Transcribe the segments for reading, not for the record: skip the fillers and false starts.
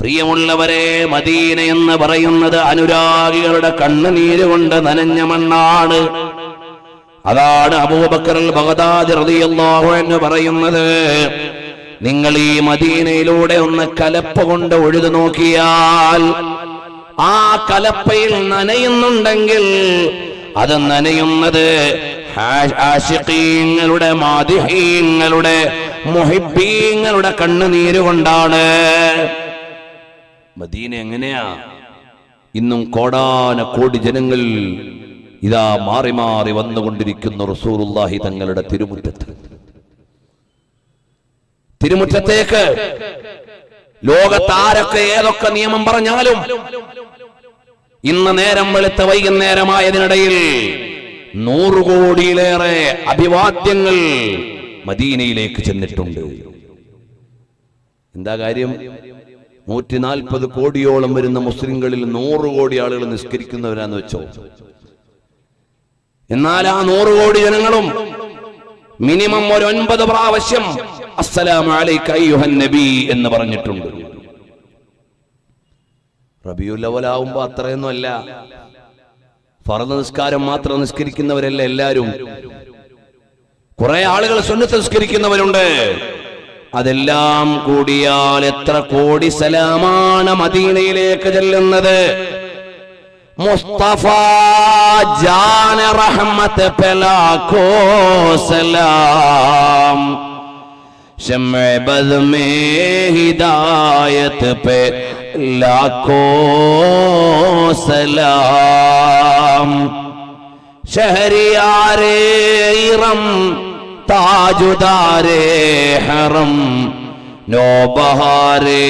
പ്രിയമുള്ളവരെ, മദീന എന്ന് പറയുന്നത് അനുരാഗികളുടെ കണ്ണുനീര് കൊണ്ട് നനഞ്ഞ മണ്ണാണ്. അതാണ് അബൂബക്കർ അൽ ബഗ്ദാദി റളിയല്ലാഹു അൻഹു പറയുന്നത്, നിങ്ങൾ ഈ മദീനയിലൂടെ ഒന്ന് കലപ്പ കൊണ്ട് ഉഴുതു നോക്കിയാൽ ആ കലപ്പയിൽ നനയുന്നുണ്ടെങ്കിൽ അത് നനയുന്നത് ആശിഖീങ്ങളുടെ, മാദിഹീങ്ങളുടെ, മുഹിബ്ബീങ്ങളുടെ കണ്ണുനീര് കൊണ്ടാണ്. മദീന എങ്ങനെയാ? ഇന്നും കോടാനക്കോടി ജനങ്ങൾ ഇതാ മാറി മാറി വന്നുകൊണ്ടിരിക്കുന്ന റസൂലുള്ളാഹി തങ്ങളുടെ തിരുമുറ്റത്തേക്ക് ലോകത്താരൊക്കെ ഏതൊക്കെ നിയമം പറഞ്ഞാലും ഇന്ന് നേരം വെളുത്ത വൈകുന്നേരമായതിനിടയിൽ 100 കോടിയിലേറെ അഭിവാദ്യങ്ങൾ മദീനയിലേക്ക് ചെന്നിട്ടുണ്ട്. എന്താ കാര്യം? 140 കോടിയോളം വരുന്ന മുസ്ലിങ്ങളിൽ 100 കോടി ആളുകൾ നിസ്കരിക്കുന്നവരാന്ന് വെച്ചോ. എന്നാൽ ആ 100 കോടി ജനങ്ങളും മിനിമം ഒരു 9 പ്രാവശ്യം അസ്സലാമു അലൈക അയ്യുഹൻ നബി എന്ന് പറഞ്ഞിട്ടുണ്ട്. റബീഉൽ അവ്വൽ ആവുമ്പോ അത്രയൊന്നും അല്ല. ഫർദ് നിസ്കാരം മാത്രം നിസ്കരിക്കുന്നവരല്ല എല്ലാവരും. കുറെ ആളുകൾ സുന്നത്ത് നിസ്കരിക്കുന്നവരുണ്ട്. അതെല്ലാം കൂടിയാൽ എത്ര കോടി സലാമാണ് മദീനയിലേക്ക് ചെല്ലുന്നത്. മുസ്തഫ ജാന റഹ്മത്ത് പേ ലാഖോ സലാം, ശംഅ ബദ് മേ ഹിദായത്ത് പേ ലാഖോ സലാം, ശഹരിയാരേ ഇറം താജുദാരേ ഹറം, നൗബഹാരേ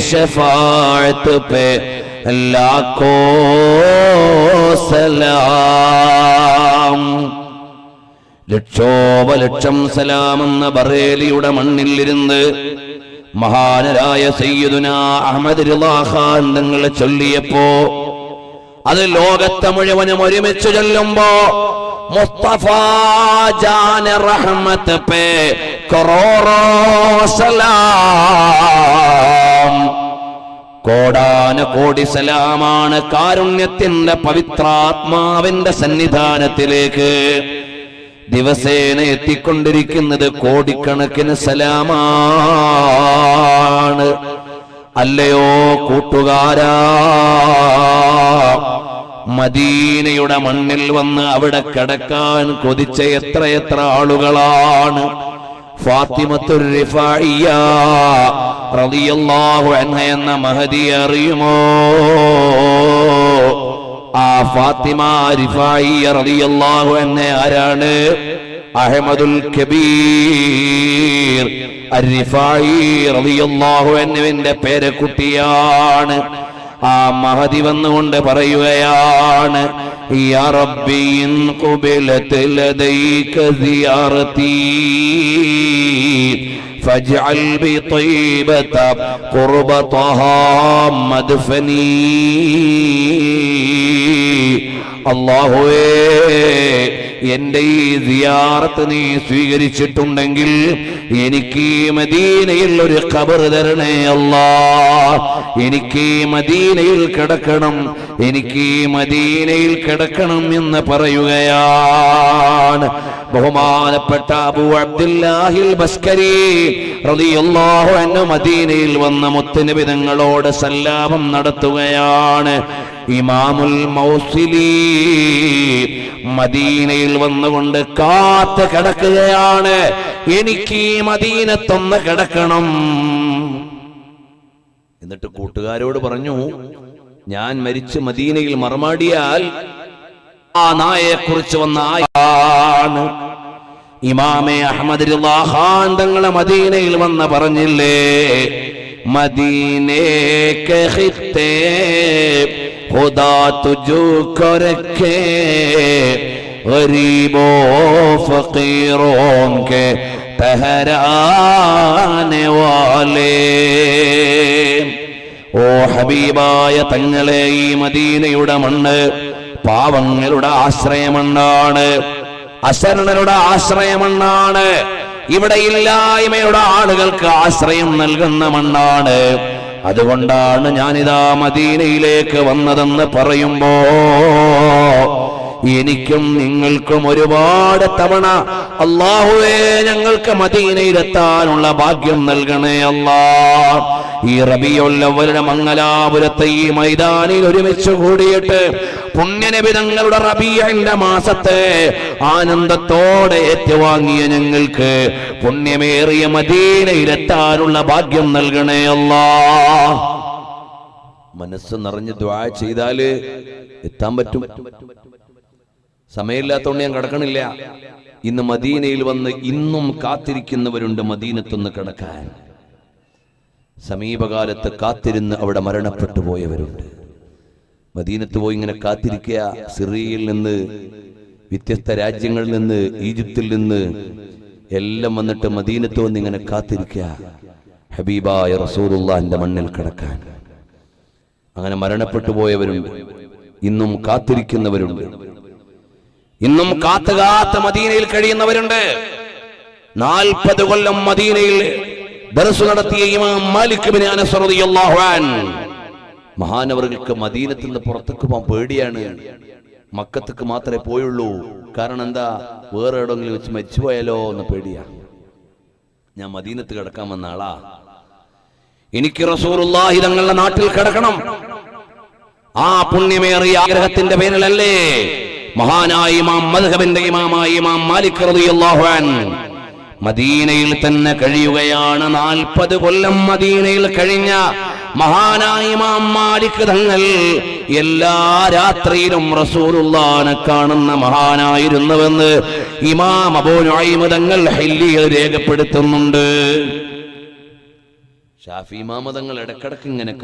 ശഫാഅത്ത് പേ ലാഖോ സലാം. ലക്ഷോപലക്ഷം സലാമെന്ന ബറേലിയുടെ മണ്ണിലിരുന്ന് മഹാനരായ സയ്യിദുനാ അഹ്മദ് റിളാ ഖാൻ തങ്ങളെ ചൊല്ലിയപ്പോ അത് ലോകത്തെ മുഴുവനും ഒരുമിച്ച് ചൊല്ലുമ്പോ മുസ്തഫ ജാന റഹ്മത്ത് പേ കറോറോ സലാം, കോടാനകോടി സലാമാണ് കാരുണ്യത്തിന്റെ പവിത്രാത്മാവിന്റെ സന്നിധാനത്തിലേക്ക് ദിവസേന എത്തിക്കൊണ്ടിരിക്കുന്നത്. കോടിക്കണക്കിന് സലാമാണ്. അല്ലയോ കൂട്ടുകാരാ, മദീനയുടെ മണ്ണിൽ വന്ന് അവിടെ കിടക്കാൻ കൊതിച്ച എത്രയെത്ര ആളുകളാണ്. ഫാത്തിമത്തുർ റിഫാഇയ്യ റളിയല്ലാഹു അൻഹ എന്ന മഹദി അറിയുമോ? ആ ഫാത്തിമ റിഫാഇയ്യ റളിയല്ലാഹു അൻഹ ആരാണ്? അഹ്മദുൽ കബീർ അർ-റിഫാഇ റളിയല്ലാഹു അൻഹുവിന്റെ പേരക്കുട്ടിയാണ്. ആ മഹദി വന്നുകൊണ്ട് പറയുകയാണ്, യാ റബ്ബി ഇൻ ഖുബിലത് ലദൈക സിയാറതി ഫജ്അൽ ബിതൈബത ഖുർബതഹാ മദ്ഫനി. അല്ലാഹുവേ, എന്റെ ഈ സിയാറത്ത് നീ സ്വീകരിച്ചിട്ടുണ്ടെങ്കിൽ എനിക്ക് മദീനയിൽ ഒരു ഖബർ തരണേ അല്ലാഹ്. എനിക്ക് മദീനയിൽ കിടക്കണം, എനിക്ക് മദീനയിൽ കിടക്കണം എന്ന് പറയുകയാണ്. ബഹുമാനപ്പെട്ട അബൂ അബ്ദുല്ലാഹിൽ ബസ്കരി റളിയല്ലാഹു അൻഹു മദീനയിൽ വന്ന മുത്തുനബി തങ്ങളോട് സല്ലാപം നടത്തുകയാണ്. ഇമാമുൽ മൗസിലി മദീനയിൽ വന്നുകൊണ്ട് കാത്ത് കിടക്കുകയാണ്, എനിക്ക് മദീനത്തൊന്ന് കിടക്കണം. എന്നിട്ട് കൂട്ടുകാരോട് പറഞ്ഞു, ഞാൻ മരിച്ച് മദീനയിൽ മറമാടിയാൽ ആ നായയെ കുറിച്ച് വന്ന ആയാണ്. ഇമാമെ അഹ്മദ് റിളാ ഖാൻ തങ്ങളെ മദീനയിൽ വന്ന് പറഞ്ഞില്ലേ, മദീനേ കെ ഖിത്തേ ഖുദാ തുജുകോ രഖേ ഗരീബോ ഫഖീറോൻ കെ തഹരാനെ വാലേ. ഓ ഹബീബായ തങ്ങളെ, ഈ മദീനയുടെ മണ്ണ് പാവങ്ങളുടെ ആശ്രയമണ്ണാണ്, അശരണരുടെ ആശ്രയമണ്ണാണ്, ഇവിടെ ഇല്ലായ്മയുടെ ആളുകൾക്ക് ആശ്രയം നൽകുന്ന മണ്ണാണ്. അതുകൊണ്ടാണ് ഞാനിതാ മദീനയിലേക്ക് വന്നതെന്ന് പറയുമ്പോ എനിക്കും നിങ്ങൾക്കും ഒരുപാട് തവണ അല്ലാഹുവേ ഞങ്ങൾക്ക് മദീനയിലെത്താനുള്ള ഭാഗ്യം നൽകണേ അല്ലാഹ്. ഈ റബീഉൽ അവ്വലിലെ മംഗലാപുരത്തെ ഈ മൈതാനിൽ ഒരുമിച്ച് കൂടിയിട്ട് പുണ്യനബി തങ്ങളുടെ റബീഇന്റെ മാസത്തെ ആനന്ദത്തോടെ ഏറ്റുവാങ്ങിയ ഞങ്ങൾക്ക് പുണ്യമേറിയ മദീനയിലെത്താനുള്ള ഭാഗ്യം നൽകണേ അല്ലാഹ്. മനസ്സ് നിറഞ്ഞ് ദുആ ചെയ്താല് എത്താൻ പറ്റും. സമയമില്ലാത്തതുകൊണ്ട് ഞാൻ കിടക്കണില്ല. ഇന്ന് മദീനയിൽ വന്ന് ഇന്നും കാത്തിരിക്കുന്നവരുണ്ട് മദീനത്തൊന്ന് കിടക്കാൻ. സമീപകാലത്ത് കാത്തിരുന്ന് അവിടെ മരണപ്പെട്ടു പോയവരുണ്ട്. മദീനത്ത് പോയി ഇങ്ങനെ കാത്തിരിക്കുക. സിറിയയിൽ നിന്ന്, വ്യത്യസ്ത രാജ്യങ്ങളിൽ നിന്ന്, ഈജിപ്തിൽ നിന്ന് എല്ലാം വന്നിട്ട് മദീനത്ത് വന്ന് ഇങ്ങനെ കാത്തിരിക്കുക ഹബീബായ റസൂലുള്ളാഹിന്റെ മണ്ണിൽ കിടക്കാൻ. അങ്ങനെ മരണപ്പെട്ടു പോയവരുണ്ട്. ഇന്നും കാത്തിരിക്കുന്നവരുണ്ട്. ഇന്നും കാത്തുകാത്ത മദീനയിൽ കഴിയുന്നവരുണ്ട്. 40 കൊല്ലം മദീനയിൽ ദർസ് നടത്തിയ ഇമാം മാലിക് ബിൻ അനസ് റളിയല്ലാഹു അൻഹു മഹാനവർക്ക് മദീനത്തിൽ നിന്ന് പുറത്തേക്ക് പോകാൻ പേടിയാണ്. മക്കത്തേക്ക് മാത്രമേ പോയുള്ളൂ. കാരണം എന്താ, വേറെ എവിടെയെങ്കിലും വെച്ച് മരിച്ചുപോയാലോ എന്ന് പേടിയാ. ഞാൻ മദീനത്ത് കിടക്കാൻ വന്ന ആളാ. എനിക്ക് റസൂലുള്ളാഹി തങ്ങളുടെ നാട്ടിൽ കിടക്കണം. ആ പുണ്യമേറിയ ആഗ്രഹത്തിന്റെ പേരിലല്ലേ മഹാനായ ഇമാം മദ്ഹബിന്റെ ഇമാമായ ഇമാം മാലിക് റളിയല്ലാഹു അൻഹു മദീനയിൽ തന്നെ കഴിയുകയാണ്. 40 കൊല്ലം മദീനയിൽ കഴിഞ്ഞ മഹാനായ ഇമാം മാലിക് തങ്ങൾ എല്ലാ രാത്രിയിലും റസൂലുള്ളാഹിനെ കാണുന്ന മഹാനായിരുന്നുവെന്ന് ഇമാം അബൂ നുഐം തങ്ങൾ ഹില്ലിയിൽ രേഖപ്പെടുത്തുന്നുണ്ട്. ഷാഫി ഇമാം തങ്ങൾ ഇടക്കിടക്ക് ഇങ്ങനെ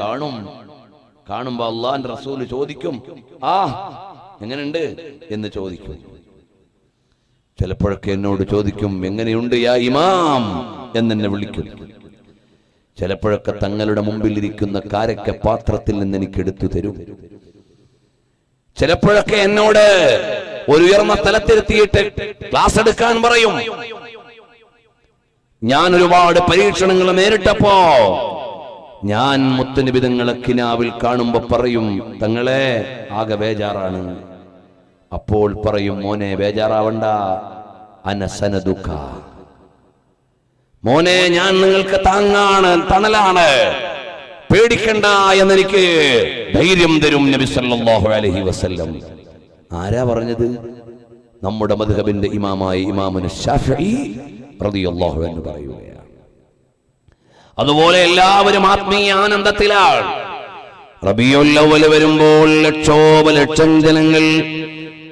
കാണുമ്പോ അല്ലാഹുവിന്റെ റസൂൽ ചോദിക്കും, എങ്ങനെയുണ്ട് എന്ന് ചോദിക്കും. ചിലപ്പോഴൊക്കെ എന്നോട് ചോദിക്കും, എങ്ങനെയുണ്ട് യാ ഇമാം എന്നെ വിളിക്കും. ചിലപ്പോഴൊക്കെ തങ്ങളുടെ മുമ്പിൽ ഇരിക്കുന്ന കാരക്ക പാത്രത്തിൽ നിന്ന് എനിക്ക് എടുത്തു തരും. ചിലപ്പോഴൊക്കെ എന്നോട് ഒരു ഉയർന്ന സ്ഥലത്തിരുത്തിയിട്ട് ക്ലാസ് എടുക്കാൻ പറയും. ഞാൻ ഒരുപാട് പരീക്ഷണങ്ങൾ നേരിട്ടപ്പോ ഞാൻ മുത്തുനബി തങ്ങളെ കിനാവിൽ കാണുമ്പോ പറയും, തങ്ങളെ ആകെ ബേജാറാണ്. അപ്പോൾ പറയും, മോനെ ബേജാറാവണ്ട, അനസനദുഃഖ, മോനെ ഞാൻ നിങ്ങൾക്ക് താങ്ങാണ്, തണലാണ്, പേടിക്കണ്ട എന്നെനിക്ക് ധൈര്യം തരും നബി സല്ലല്ലാഹു അലൈഹി വസല്ലം. ആരാ പറഞ്ഞത്? നമ്മുടെ മദ്ഹബിന്റെ ഇമാമായ ഇമാമുന ശാഫിഈ റളിയല്ലാഹു അൻഹു പറയുകയാണ്. അതുപോലെ എല്ലാവരും ആത്മീയ ആനന്ദത്തിലാണ്. റബീഉൽ അവ്വൽ വരുമ്പോൾ ലക്ഷോപലക്ഷം ജനങ്ങൾ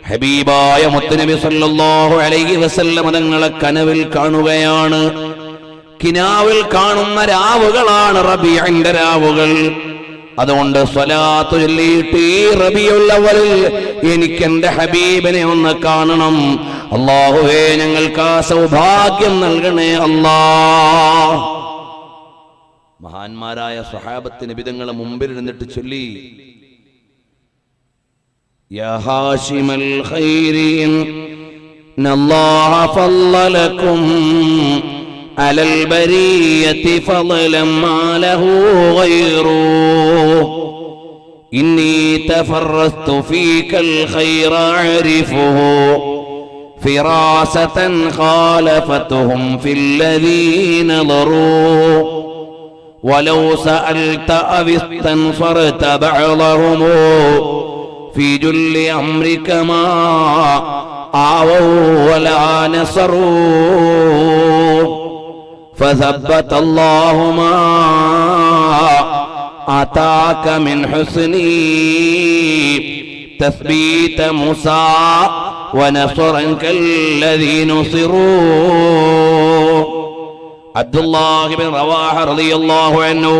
ഹബീബായ മുത്തുനബി സല്ലല്ലാഹു അലൈഹി വസല്ലം തങ്ങളെ കനവിൽ കാണുകയാണ്. കിനാവിൽ കാണുന്ന രാവുകളാണ് റബീഇന്റെ രാവുകൾ. അതുകൊണ്ട് സ്വലാത്ത് ചൊല്ലിയിട്ട് ഈ റബീഉൽ അവ്വലിൽ എനിക്ക് എന്റെ ഹബീബിനെ ഒന്ന് കാണണം. അല്ലാഹുവേ ഞങ്ങൾക്ക് ആ സൗഭാഗ്യം നൽകണേ അല്ലാഹ്. മഹാന്മാരായ സ്വഹാബത്ത് നബി തങ്ങളെ മുമ്പിൽ നിന്നിട്ട് ചൊല്ലി, യാ ഹാശിമൽ ഖൈരി ഇന്നല്ലാഹ ഫളലകും അലൽ ബരിയതി ഫളലൻ മാ ലഹു ഗൈറു ഇന്നി തഫറസ്തു ഫീകൽ ഖൈറ അരിഫുഹു ഫിറാസതൻ ഖാലഫതുഹും ഫില്ലദീന ളറൂ ولو سألت أو استنصرت بعضهم في جل أمرك ما آووا ولا نصروا فثبت الله ما آتاك من حسني تثبيت موسى ونصرا كالذي نصروا. അബ്ദുല്ലാഹി ഇബ്നു റവാഹ റളിയല്ലാഹു അൻഹു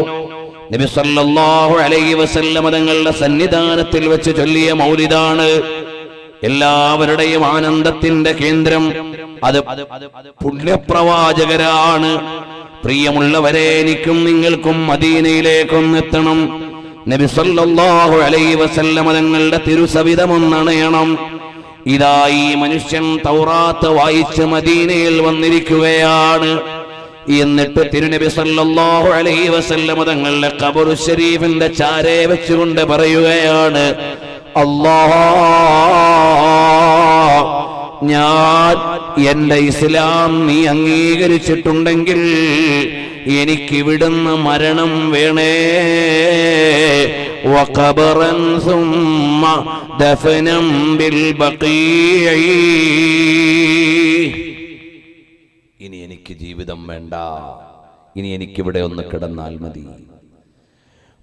നബി സല്ലല്ലാഹു അലൈഹി വസല്ലം തങ്ങളുടെ സന്നിധാനത്തിൽ വെച്ച് ചൊല്ലിയ മൗലിദാണ് എല്ലാവരുടെയും ആനന്ദത്തിന്റെ കേന്ദ്രം. അത് പുണ്യപ്രവാചകരാണ്. പ്രിയമുള്ളവരെ, എനിക്കും നിങ്ങൾക്കും മദീനയിലേക്കൊന്നെത്തണം. നബി സല്ലല്ലാഹു അലൈഹി വസല്ലം തങ്ങളുടെ തിരുസവിധമൊന്നണയണം. ഇതാ ഈ മനുഷ്യൻ തൗറാത്ത് വായിച്ച് മദീനയിൽ വന്നിരിക്കുകയാണ്. എന്നിട്ട് തിരുനബി സല്ലല്ലാഹു അലൈഹി വസല്ലം തങ്ങളുടെ ഖബറു ശരീഫിന്റെ ചാരേ വെച്ചുകൊണ്ട് പറയുകയാണ്, അല്ലാഹ്, ഞാൻ എന്റെ ഇസ്ലാം നീ അംഗീകരിച്ചിട്ടുണ്ടെങ്കിൽ എനിക്കിവിടുന്ന് മരണം വേണേ. വഖബറൻ സുമ്മ ദഫനം ബിൽ ബഖീഇ. ഇനി എനിക്ക് ജീവിതം വേണ്ട, ഇനി എനിക്കിവിടെ ഒന്ന് കിടന്നാൽ മതി.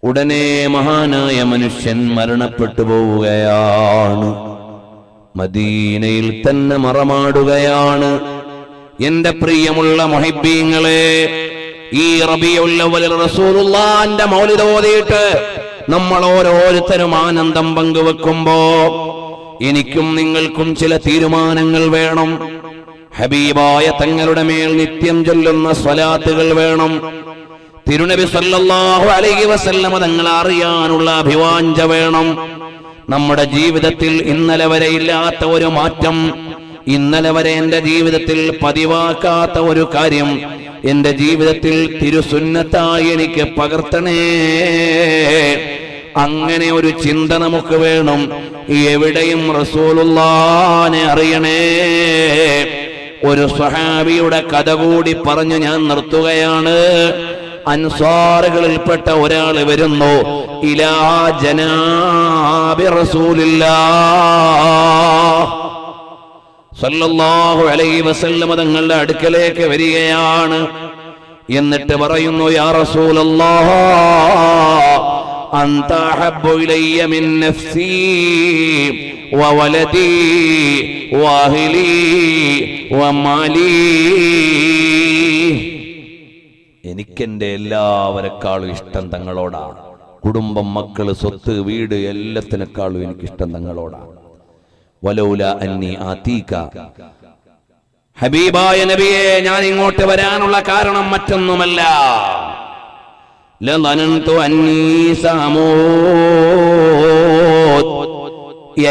ഉടനെ മഹാനായ മനുഷ്യൻ മരണപ്പെട്ടു പോവുകയാണ്. മദീനയിൽ തന്നെ മറമാടുകയാണ്. എന്റെ പ്രിയമുള്ള മുഹിബ്ബീങ്ങളെ, ഈ റബീഉൽ അവ്വലിൽ റസൂലുള്ളാഹിന്റെ മൗലിദ് ഓതിയിട്ട് നമ്മൾ ഓരോരുത്തരും ആനന്ദം പങ്കുവെക്കുമ്പോ എനിക്കും നിങ്ങൾക്കും ചില തീരുമാനങ്ങൾ വേണം. ഹബീബായ തങ്ങളുടെ മേൽ നിത്യം ചൊല്ലുന്ന സ്വലാത്തുകൾ വേണം. തിരുനബി സല്ലല്ലാഹു അലൈഹി വസല്ലം തങ്ങളെ അറിയാനുള്ള അഭിവാഞ്ച വേണം. നമ്മുടെ ജീവിതത്തിൽ ഇന്നലെ വരെ ഇല്ലാത്ത ഒരു മാറ്റം, ഇന്നലെ വരെ എന്റെ ജീവിതത്തിൽ പതിവാക്കാത്ത ഒരു കാര്യം എന്റെ ജീവിതത്തിൽ തിരുസുന്നത്തായി എനിക്ക് പകർത്തണേ. അങ്ങനെ ഒരു ചിന്ത നമുക്ക് വേണം. എവിടെയും റസൂലുള്ളാഹിനെ അറിയണേ. ഒരു സ്വഹാബിയുടെ കഥ കൂടി പറഞ്ഞു ഞാൻ നിർത്തുകയാണ്. അൻസാറുകളിൽപ്പെട്ട ഒരാൾ വരുന്നു. ഇലാ ജനാബി റസൂലില്ലാഹ് സല്ലല്ലാഹു അലൈഹി വസല്ലം തങ്ങളുടെ അടുക്കലേക്ക് വരികയാണ്. എന്നിട്ട് പറയുന്നു, യാ റസൂലല്ലാഹ്, അൻത അഹബ്ബു ഇലയ്യ മിൻ നഫ്സി വവലദി വഅഹ്ലി വമാലി. എനിക്കെന്റെ എല്ലാവരെക്കാളും ഇഷ്ടം തങ്ങളോടാണ്. കുടുംബം, മക്കള്, സ്വത്ത്, വീട്, എല്ലാത്തിനേക്കാളും എനിക്കിഷ്ടം തങ്ങളോടാണ്. വലൗല അന്നി ആതീക, ഹബീബായ നബിയെ, ഞാൻ ഇങ്ങോട്ട് വരാനുള്ള കാരണം മറ്റൊന്നുമല്ല. ലനന്തു അന്നീ സമൂത്,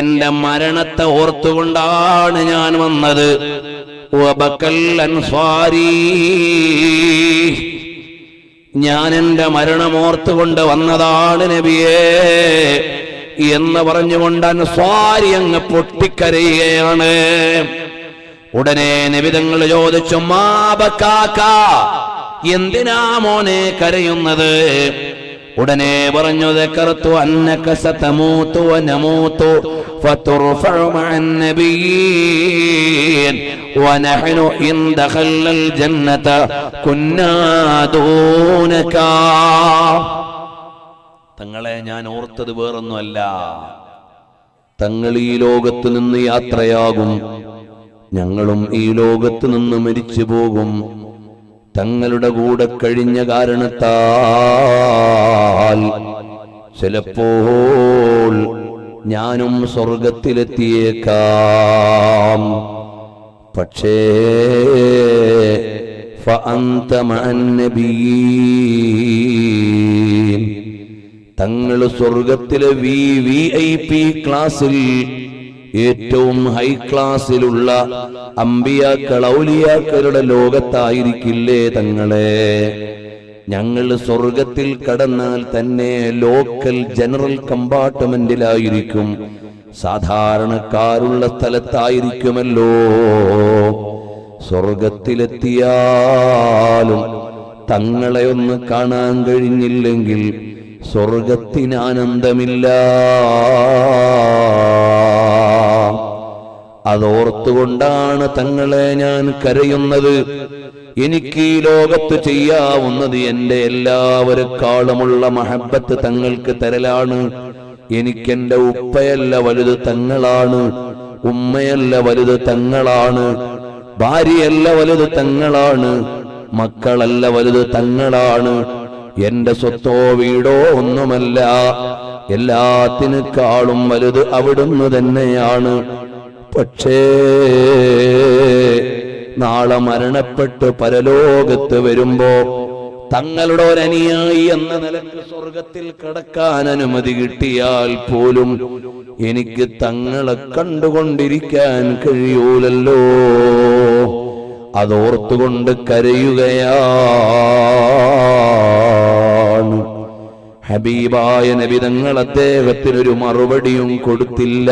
എന്റെ മരണത്തെ ഓർത്തുകൊണ്ടാണ് ഞാൻ വന്നത്. വബക്കൽ അൻസ്വാരി, ഞാൻ എന്റെ മരണം ഓർത്തുകൊണ്ട് വന്നതാണ് നബിയേ എന്ന് പറഞ്ഞുകൊണ്ട് അൻസ്വാരി അങ്ങ് പൊട്ടിക്കരയുകയാണ്. ഉടനെ നബി തങ്ങൾ ചോദിച്ചു, മാ ബകാക, എന്തിനാ മോനെ കരയുന്നത്? ഉടനെ പറഞ്ഞു, ദക്കർതു അന്നക സതമൂതു വനമൂതു ഫതുർഫഉ മഅൻ നബിയ്യീൻ വനഹ്നു ഇൻ ദഖൽനൽ ജന്നത കുന്നാ ദൂനക. തങ്ങളെ ഞാൻ ഓർത്തത് വേറൊന്നുമല്ല, തങ്ങൾ ഈ ലോകത്ത് നിന്ന് യാത്രയാകും, ഞങ്ങളും ഈ ലോകത്ത് നിന്ന് മരിച്ചു പോകും. തങ്ങളുടെ കൂടെ കഴിഞ്ഞ കാരണത്താൽ ചിലപ്പോൾ ഞാനും സ്വർഗത്തിലെത്തിയേക്കാം. പക്ഷേ ഫഅന്ത മഅൻ നബിയ്യീൻ, തങ്ങൾ സ്വർഗത്തിലെ VIP ക്ലാസ്സിൽ, ഏറ്റവും ഹൈ ക്ലാസ്സിലുള്ള അമ്പിയാക്കൾ, ഔലിയാക്കളുടെ ലോകത്തായിരിക്കില്ലേ തങ്ങളെ? ഞങ്ങൾ സ്വർഗത്തിൽ കടന്നാൽ തന്നെ ലോക്കൽ ജനറൽ കമ്പാർട്ട്മെന്റിലായിരിക്കും, സാധാരണക്കാരുള്ള സ്ഥലത്തായിരിക്കുമല്ലോ. സ്വർഗത്തിലെത്തിയാലും തങ്ങളെ ഒന്ന് കാണാൻ കഴിഞ്ഞില്ലെങ്കിൽ സ്വർഗത്തിന് ആനന്ദമില്ല. അതോർത്തുകൊണ്ടാണ് തങ്ങളെ ഞാൻ കരയുന്നത്. എനിക്ക് ഈ ലോകത്ത് ചെയ്യാവുന്നത് എന്റെ എല്ലാവരെക്കാളുമുള്ള മഹബത്ത് തങ്ങൾക്ക് തരലാണ്. എനിക്കെന്റെ ഉപ്പയല്ല വലുത് തങ്ങളാണ്, ഉമ്മയല്ല വലുത് തങ്ങളാണ്, ഭാര്യയല്ല വലുത് തങ്ങളാണ്, മക്കളല്ല വലുത് തങ്ങളാണ്. എന്റെ സ്വത്തോ വീടോ ഒന്നുമല്ല, എല്ലാത്തിനേക്കാളും വലുത് അവിടുന്ന് തന്നെയാണ്. പക്ഷേ നാളെ മരണപ്പെട്ട് പരലോകത്ത് വരുമ്പോ തങ്ങളുടെ ഒരനുയായി എന്ന നിലക്ക് സ്വർഗത്തിൽ കടക്കാൻ അനുമതി കിട്ടിയാൽ പോലും എനിക്ക് തങ്ങളെ കണ്ടുകൊണ്ടിരിക്കാൻ കഴിയൂലല്ലോ. അതോർത്തുകൊണ്ട് കരയുകയാണ്. ഹബീബായ നബി തങ്ങൾ അദ്ദേഹത്തിനൊരു മറുപടിയും കൊടുത്തില്ല.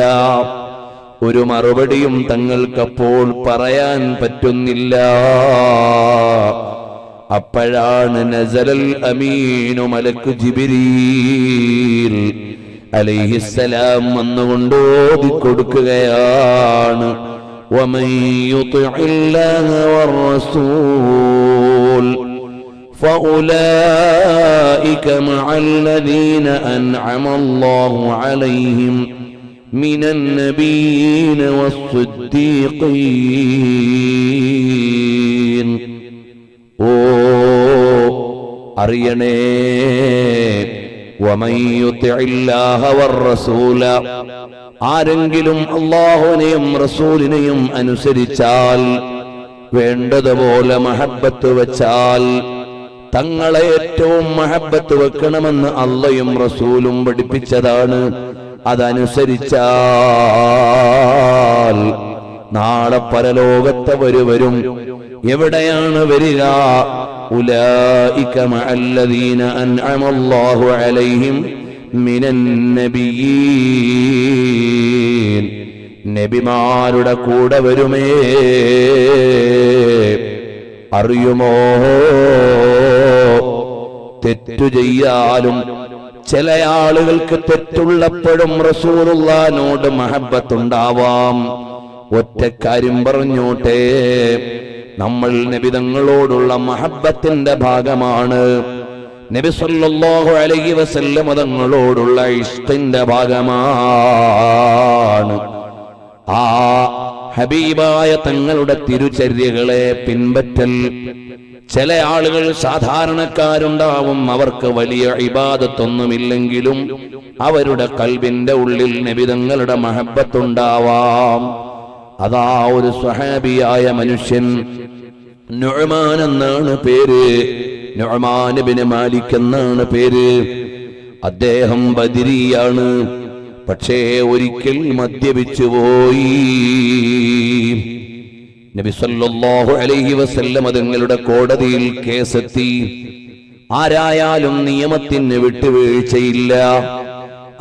ഒരു മറുപടിയും തങ്ങൾക്കപ്പോൾ പറയാൻ പറ്റുന്നില്ല. അപ്പോഴാണ് നസലൽ അമീനു മലക്ക് ജിബ്രീൽ അലൈഹിസ്സലാം വന്നുകൊണ്ട് ഓതിക്കൊടുക്കുകയാണ്. വമൻ യുതിഇല്ലാഹ വറസൂൽ فأولئك مع الذين أنعم الله عليهم من النبيين والصديقين. അറിയണേ, വമൻ യുതിഇല്ലാഹ വറസൂല, ആരെങ്കിലും അല്ലാഹുവിനെയും റസൂലിനെയും അനുസരിച്ചാൽ, വേണ്ടതുപോലെ മഹബ്ബത്ത് വെച്ചാൽ, തങ്ങളെ ഏറ്റവും മഹബ്ബത്ത് വെക്കണമെന്ന് അള്ളയും റസൂലും പഠിപ്പിച്ചതാണ്. അതനുസരിച്ചാൽ നാളെ പരലോകത്തവര് വരും. എവിടെയാണ് വരിക? ഉലൈക മഅല്ലദീന അൻഅമല്ലാഹു അലൈഹിം മിനൻ നബിയ്യീൻ, നബിമാരുടെ കൂടെ വരുമേ. അറിയുമോ, തെറ്റു ചെയ്യാലും ചില ആളുകൾക്ക് തെറ്റുള്ളപ്പോഴും റസൂലുള്ളാഹിനോട് മഹബ്ബത്തുണ്ടാവാം. ഒറ്റക്കാര്യം പറഞ്ഞോട്ടെ, നമ്മൾ നബി തങ്ങളോടുള്ള മഹബ്ബത്തിന്റെ ഭാഗമാണ്. നബി സല്ലല്ലാഹു അലൈഹി വസല്ലം തങ്ങളോടുള്ള ഇഷ്ടിന്റെ ഭാഗമാണ്. ആ ഹബീബായ തങ്ങളുടെ തിരുചര്യകളെ പിൻപറ്റൽ. ചില ആളുകൾ സാധാരണക്കാരുണ്ടാവും, അവർക്ക് വലിയ ഇബാദത്തൊന്നുമില്ലെങ്കിലും അവരുടെ ഖൽബിന്റെ ഉള്ളിൽ നബി തങ്ങളുടെ മഹബ്ബത്തുണ്ടാവാം. അതാ ഒരു സ്വഹാബിയായ മനുഷ്യൻ, നുഅ്മാൻ എന്നാണ് പേര്, നുഅ്മാൻ ഇബ്നു മാലിക് എന്നാണ് പേര്. അദ്ദേഹം ബദരിയാണ്. പക്ഷേ ഒരിക്കൽ മദ്യപിച്ചു പോയി. നബി സല്ലല്ലാഹു അലൈഹി വസല്ലം തങ്ങളുടെ കോടതിയിൽ കേസെത്തി. ആരായാലും നിയമത്തിന് വിട്ടുവീഴ്ചയില്ല.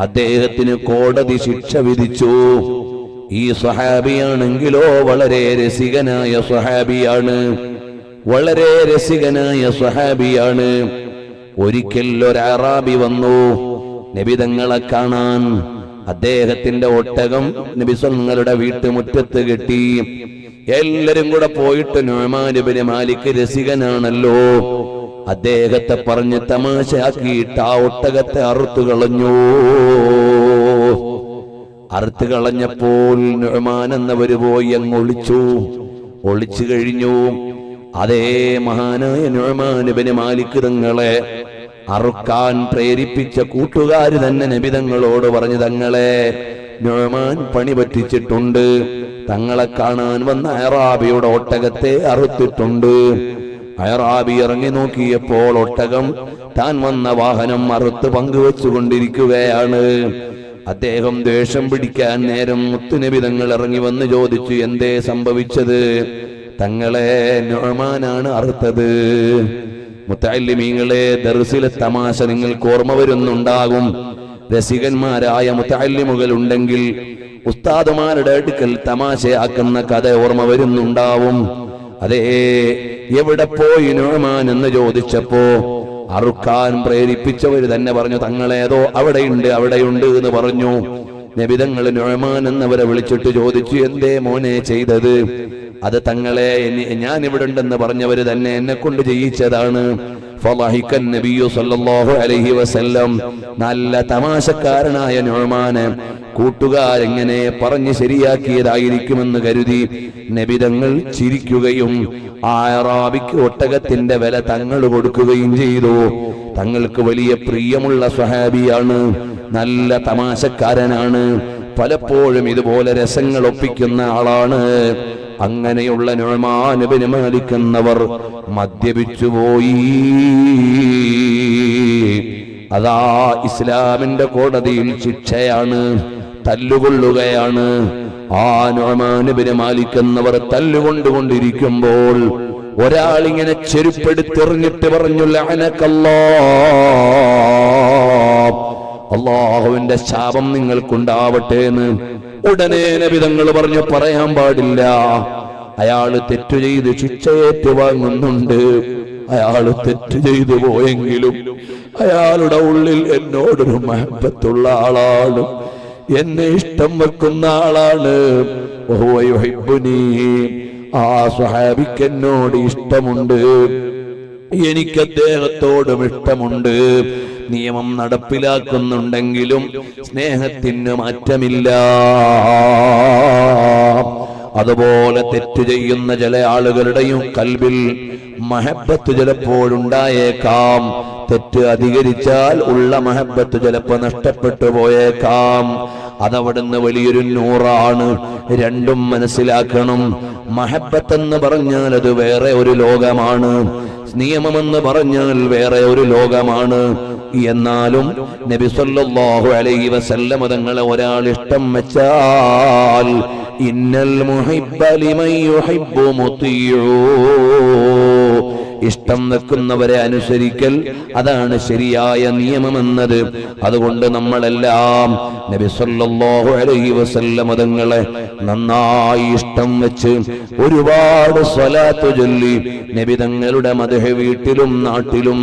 അദ്ദേഹത്തിന് കോടതി ശിക്ഷ വിധിച്ചു. ഈ സ്വഹാബിയാണെങ്കിലോ വളരെ രസികനായ സ്വഹാബിയാണ്, വളരെ രസികനായ സ്വഹാബിയാണ്. ഒരിക്കൽ ഒരു അറാബി വന്നു നബി തങ്ങളെ കാണാൻ. അദ്ദേഹത്തിന്റെ ഒട്ടകം നബി തങ്ങളുടെ വീട്ടുമുറ്റത്ത് കെട്ടി. എല്ലാരും കൂടെ പോയിട്ട് നുഅ്മാൻ ഇബ്നു മാലിക് രസികനാണല്ലോ, അദ്ദേഹത്തെ പറഞ്ഞ് തമാശയാക്കിയിട്ട് ആ ഒട്ടകത്തെ അറുത്തു കളഞ്ഞു. അറുത്തു കളഞ്ഞപ്പോൾ നുഅ്മാൻ എന്നവര് പോയി അങ്ങ് ഒളിച്ചു കഴിഞ്ഞു. അതേ മഹാനായ നുഅ്മാൻ ഇബ്നു മാലിക് തങ്ങളെ അറുക്കാൻ പ്രേരിപ്പിച്ച കൂട്ടുകാർ തന്നെ നബി തങ്ങളോട് പറഞ്ഞു, തങ്ങളെ നുഅ്മാൻ പണി പറ്റിച്ചിട്ടുണ്ട്, തങ്ങളെ കാണാൻ വന്ന അറാബിയുടെ ഒട്ടകത്തെ അറുത്തിട്ടുണ്ട്. അറാബി ഇറങ്ങി നോക്കിയപ്പോൾ ഒട്ടകം താൻ വന്ന വാഹനം അറുത്ത് പങ്കുവെച്ചുകൊണ്ടിരിക്കുകയാണ്. അദ്ദേഹം ദ്വേഷം പിടിക്കാൻ നേരം മുത്തുനബി തങ്ങൾ ഇറങ്ങി വന്ന് ചോദിച്ചു, എന്തേ സംഭവിച്ചത്? തങ്ങളെ നുഅ്മാനാണ് അറുത്തത്. മുത്തഅല്ലിമീങ്ങളെ, ദർസിലെ തമാശ നിങ്ങൾക്ക് ഓർമ്മ വരുന്നുണ്ടാകും. രസികന്മാരായ മുത്തഅല്ലിമുകൾ ഉണ്ടെങ്കിൽ ഉസ്താദുമാരുടെ അടുക്കൽ തമാശയാക്കുന്ന കഥ ഓർമ്മ വരുന്നുണ്ടാവും. അതേ, എവിടെ പോയി നുഅ്മാൻ എന്ന് ചോദിച്ചപ്പോ അറുക്കാൻ പ്രേരിപ്പിച്ചവര് തന്നെ പറഞ്ഞു, തങ്ങളേതോ അവിടെയുണ്ട് എന്ന് പറഞ്ഞു. നബി തങ്ങൾ നുഅ്മാൻ എന്നവരെ വിളിച്ചിട്ട് ചോദിച്ചു, എന്തേ മോനെ ചെയ്തത്? അത് തങ്ങളെ ഞാൻ ഇവിടെ ഉണ്ടെന്ന് പറഞ്ഞവര് തന്നെ എന്നെ കൊണ്ട് ചെയ്യിച്ചതാണ്. ഫളഹിക്കൻ നബിയു സല്ലല്ലാഹു അലൈഹി വസല്ലം, നല്ല തമാശക്കാരനായ നുഅ്മാനെ കൂട്ടുകാരെങ്ങനെ പറഞ്ഞ് ശരിയാക്കിയതായിരിക്കുമെന്ന് കരുതി നബി തങ്ങൾ ചിരിക്കുകയും ആ അറാബിക്ക് ഒട്ടകത്തിന്റെ വില തങ്ങൾ കൊടുക്കുകയും ചെയ്തു. തങ്ങൾക്ക് വലിയ പ്രിയമുള്ള സ്വഹാബിയാണ്, നല്ല തമാശക്കാരനാണ്, പലപ്പോഴും ഇതുപോലെ രസങ്ങൾ ഒപ്പിക്കുന്ന ആളാണ്. അങ്ങനെയുള്ള നുഅ്മാൻ ഇബ്നു മാലിക് എന്നവർ മദ്യപിച്ചുപോയി. അതാ ഇസ്ലാമിന്റെ കോടതിയിൽ ശിക്ഷയാണ്, തല്ലുകൊള്ളുകയാണ്. ആ നുഅ്മാൻ ഇബ്നു മാലിക് എന്നവർ തല്ലുകൊണ്ടുകൊണ്ടിരിക്കുമ്പോൾ ഒരാൾ ഇങ്ങനെ ചെരുപ്പെടുത്തെറിഞ്ഞിട്ട് പറഞ്ഞു ലഅനകല്ലാഹ്, അല്ലാഹുവിന്റെ ശാപം നിങ്ങൾക്കുണ്ടാവട്ടെ എന്ന്. ഉടനെ നബി തങ്ങൾ പറഞ്ഞു പറയാൻ പാടില്ല, അയാള് തെറ്റു ചെയ്ത് ശിക്ഷയേറ്റ് വാങ്ങുന്നുണ്ട്. അയാള് തെറ്റ് ചെയ്തു പോയെങ്കിലും അയാളുടെ ഉള്ളിൽ എന്നോടൊരു മഹബത്തുള്ള ആളാണ്, എന്നെ ഇഷ്ടം വെക്കുന്ന ആളാണ്. ആ സ്വഹാബിക്ക് എന്നോട് ഇഷ്ടമുണ്ട്, എനിക്ക് അദ്ദേഹത്തോടും ഇഷ്ടമുണ്ട്. നിയമം നടപ്പിലാക്കുന്നുണ്ടെങ്കിലും സ്നേഹത്തിന് മാറ്റമില്ല. അതുപോലെ തെറ്റ് ചെയ്യുന്ന ചില ആളുകളുടെയും കൽബിൽ മഹബത്ത് ചിലപ്പോഴുണ്ടായേക്കാം. തെറ്റ് അധികരിച്ചാൽ ഉള്ള മഹബത്ത് ചിലപ്പോൾ നഷ്ടപ്പെട്ടു പോയേക്കാം. അതവിടുന്ന് വലിയൊരു നൂറാണ്. രണ്ടും മനസ്സിലാക്കണം. മഹബത്ത് എന്ന് പറഞ്ഞാൽ അത് വേറെ ഒരു ലോകമാണ്, നിയമമെന്ന് പറഞ്ഞാൽ വേറെ ഒരു ലോകമാണ്. എന്നാലും നബി സല്ലല്ലാഹു അലൈഹി വസല്ലം തങ്ങളെ ഒരാൾ ഇഷ്ടം വെച്ചാൽ ഇന്നൽ മുഹിബ്ബ ലിമൻ യുഹിബ്ബു മുതീഉ, ഇഷ്ടം വെക്കുന്നവരെ അനുസരിക്കൽ, അതാണ് ശരിയായ നിയമമെന്നത്. അതുകൊണ്ട് നമ്മളെല്ലാം നബി സല്ലല്ലാഹു അലൈഹി വസല്ലം തങ്ങളെ നന്നായി ഇഷ്ടം വെച്ച് ഒരുപാട് സ്വലാത്ത് ചൊല്ലി നബി തങ്ങളുടെ മദ്ഹ് വീട്ടിലും നാട്ടിലും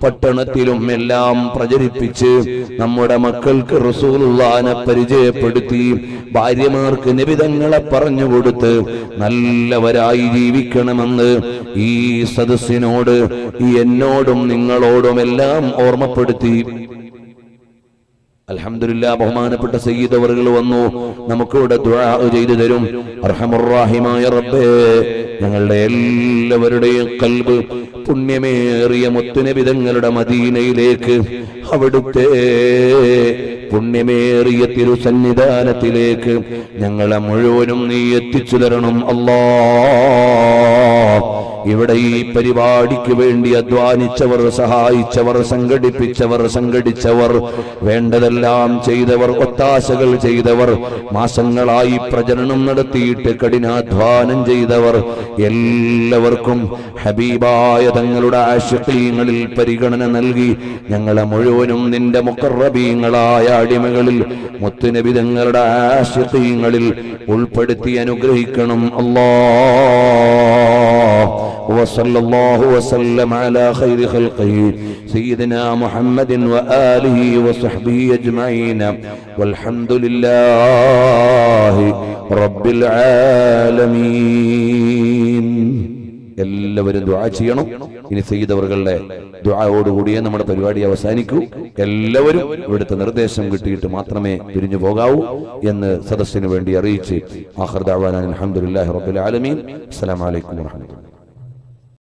പട്ടണത്തിലും എല്ലാം പ്രചരിപ്പിച്ച് നമ്മുടെ മക്കൾക്ക് റസൂലുള്ളാഹിനെ പരിചയപ്പെടുത്തി ഭാര്യമാർക്ക് നബി തങ്ങളെ പറഞ്ഞു കൊടുത്ത് നല്ലവരായി ജീവിക്കണമെന്ന് ഈ സദസ്സിനോട് എന്നോടും നിങ്ങളോടും എല്ലാം ഓർമ്മപ്പെടുത്തി. അൽഹംദുലില്ലാഹ്, ബഹുമാനപ്പെട്ട സയ്യിദ് അവറുകൾ വന്നു നമുക്കിവിടെ ദുആ ചെയ്തു തരും. അർഹമുർ റഹീമായ റബ്ബേ, ഞങ്ങളുടെ എല്ലാവരുടെയും ഖൽബ് പുണ്യമേറിയ മുത്തുനബി തങ്ങളുടെ മദീനയിലേക്ക്, അവിടുത്തെ പുണ്യമേറിയ തിരുസന്നിധാനത്തിലേക്ക് ഞങ്ങളെ മുഴുവനും നീ എത്തിച്ചു തരണം അല്ലാഹ്. ഇവിടെ ഈ പരിപാടിക്ക് വേണ്ടി അധ്വാനിച്ചവർ, സഹായിച്ചവർ, സംഘടിച്ചവർ, വേണ്ടതെല്ലാം ചെയ്തവർ, ഒത്താശകൾ ചെയ്തവർ, മാസങ്ങളായി പ്രചരണം നടത്തിയിട്ട് കഠിനാധ്വാനം ചെയ്തവർ, എല്ലാവർക്കും ഹബീബായ തങ്ങളുടെ ആശിഖീങ്ങളിൽ പരിഗണന നൽകി ഞങ്ങളെ മുഴുവനും നിന്റെ മുഖറബീങ്ങളായ അടിമകളിൽ മുത്തുനബി തങ്ങളുടെ ആശിഖീങ്ങളിൽ ഉൾപ്പെടുത്തി അനുഗ്രഹിക്കണം അല്ലാഹ്. وصلى الله وسلم على خير خلقه سيدنا محمد وآله وصحبه أجمعين والحمد لله رب العالمين. എല്ലാവരും ദുആ ചെയ്യണം. ഇനി സയ്യിദ് അവറുകളുടെ ദുആയോടുകൂടിയേ നമ്മുടെ പരിപാടി അവസാനിക്കൂ. എല്ലാവരും ഇവിടുത്തെ നിർദ്ദേശം കിട്ടിയിട്ട് മാത്രമേ പിരിഞ്ഞു പോകാവൂ എന്ന് സദസ്സിന് വേണ്ടി അറിയിച്ച് ആഖിർ ദഅവാനാ അൽഹംദുലില്ലാഹി റബ്ബിൽ ആലമീൻ. അസ്സലാമു അലൈക്കും വറഹ്മത്തുള്ളാഹി.